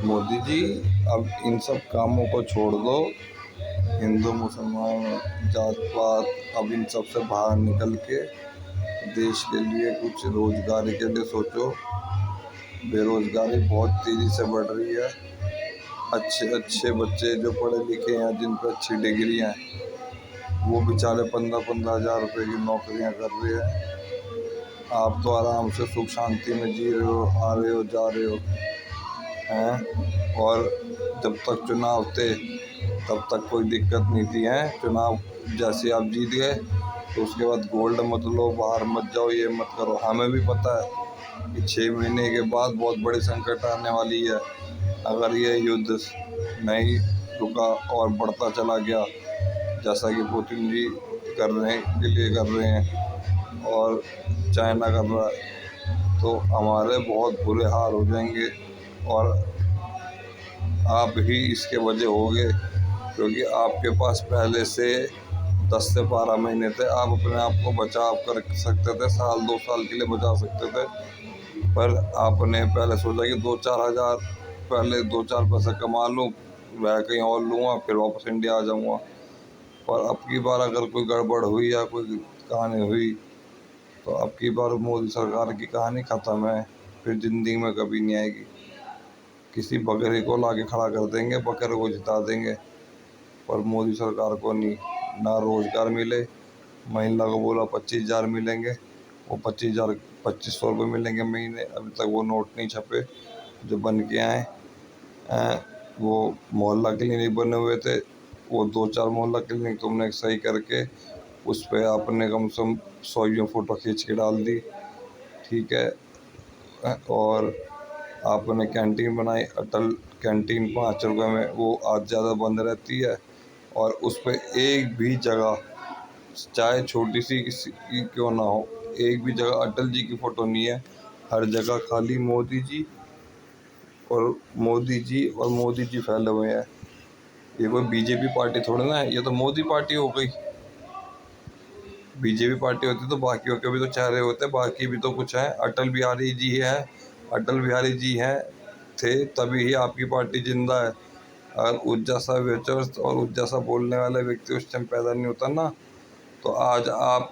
मोदी जी, अब इन सब कामों को छोड़ दो। हिंदू मुसलमान जात पात, अब इन सब से बाहर निकल के देश के लिए कुछ रोजगारी के लिए सोचो। बेरोजगारी बहुत तेजी से बढ़ रही है। अच्छे अच्छे बच्चे जो पढ़े लिखे हैं, जिन पर अच्छी डिग्री हैं, वो बेचारे 15-15 हज़ार रुपये की नौकरियां कर रहे हैं। आप तो आराम से सुख शांति में जी रहे हो, आ रहे हो, जा रहे हो हैं। और जब तक चुनाव थे तब तक कोई दिक्कत नहीं थी। हैं, चुनाव जैसे आप जीत गए तो उसके बाद गोल्ड मत लो, बाहर मत जाओ, ये मत करो। हमें भी पता है कि 6 महीने के बाद बहुत बड़ी संकट आने वाली है। अगर ये युद्ध नहीं रुका और बढ़ता चला गया, जैसा कि पुतिन जी करने के लिए कर रहे हैं और चाइना कर रहा है, तो हमारे बहुत बुरे हाल हो जाएंगे। और आप ही इसके वजह होंगे, क्योंकि आपके पास पहले से 10 से 12 महीने थे। आप अपने आप को बचाव कर सकते थे, साल 2 साल के लिए बचा सकते थे। पर आपने पहले सोचा कि 2-4 हज़ार, पहले 2-4 पैसे कमा लूँ, वह कहीं और लूँगा, फिर वापस इंडिया आ जाऊँगा। पर अब की बार अगर कोई गड़बड़ हुई या कोई कहानी हुई, तो अब की बार मोदी सरकार की कहानी ख़त्म है, फिर ज़िंदगी में कभी नहीं आएगी। किसी बकरे को लाके खड़ा कर देंगे, बकरे को जिता देंगे, पर मोदी सरकार को नहीं। ना रोज़गार मिले। महिला को बोला 25 हज़ार मिलेंगे, वो 25 हज़ार 2500 रुपये मिलेंगे महीने। अभी तक वो नोट नहीं छपे जो बन के आए हैं। वो मोहल्ला क्लिनिक बने हुए थे, वो 2-4 मोहल्ला क्लिनिक तुमने सही करके उस पर आपने कम से कम 100 फ़ोटो खींच के डाल दी, ठीक है। और आपने कैंटीन बनाई, अटल कैंटीन 5 रुपये में, वो आज ज़्यादा बंद रहती है। और उस पर एक भी जगह, चाहे छोटी सी किसी की क्यों ना हो, एक भी जगह अटल जी की फ़ोटो नहीं है। हर जगह खाली मोदी जी और मोदी जी और मोदी जी फैले हुए हैं। ये कोई बीजेपी पार्टी थोड़ी ना है, ये तो मोदी पार्टी हो गई। बीजेपी पार्टी होती तो बाकियों के भी तो चेहरे होते, बाकी भी तो कुछ है। अटल बिहारी जी है, अटल बिहारी जी हैं थे तभी ही आपकी पार्टी जिंदा है। अगर उस जैसा विचर्स और उस जैसा बोलने वाला व्यक्ति उस टाइम पैदा नहीं होता ना, तो आज आप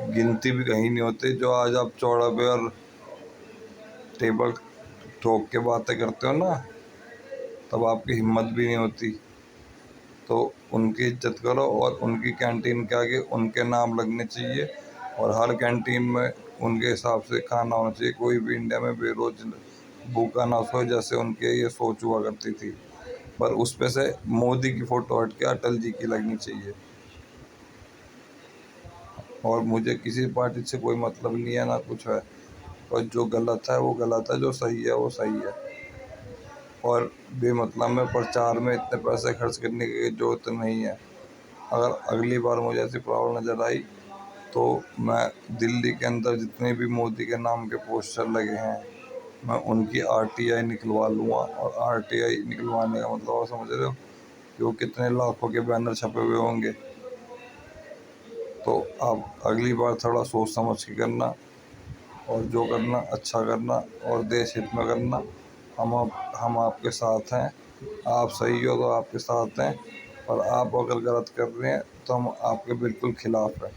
गिनती भी कहीं नहीं होते। जो आज आप चौड़े और टेबल ठोक के बातें करते हो ना, तब आपकी हिम्मत भी नहीं होती। तो उनकी इज्जत करो, और उनकी कैंटीन के आगे उनके नाम लगने चाहिए, और हर कैंटीन में उनके हिसाब से खाना होना चाहिए। कोई भी इंडिया में बेरोज भूखा ना सोए, जैसे उनके ये सोच हुआ करती थी। पर उस पे से मोदी की फ़ोटो हट के अटल जी की लगनी चाहिए। और मुझे किसी पार्टी से कोई मतलब नहीं है, ना कुछ है। और जो गलत है वो गलत है, जो सही है वो सही है। और बेमतलब में प्रचार में इतने पैसे खर्च करने की ज़रूरत नहीं है। अगर अगली बार मुझे ऐसी प्रॉब्लम नज़र आई, तो मैं दिल्ली के अंदर जितने भी मोदी के नाम के पोस्टर लगे हैं, मैं उनकी आरटीआई निकलवा लूँगा। और आरटीआई निकलवाने का मतलब आप समझ रहे हो कि वो कितने लाखों के बैनर छपे हुए होंगे। तो आप अगली बार थोड़ा सोच समझ के करना, और जो करना अच्छा करना, और देश हित में करना। हम आपके साथ हैं। आप सही हो तो आपके साथ हैं, और आप अगर गलत कर रहे हैं तो हम आपके बिल्कुल खिलाफ हैं।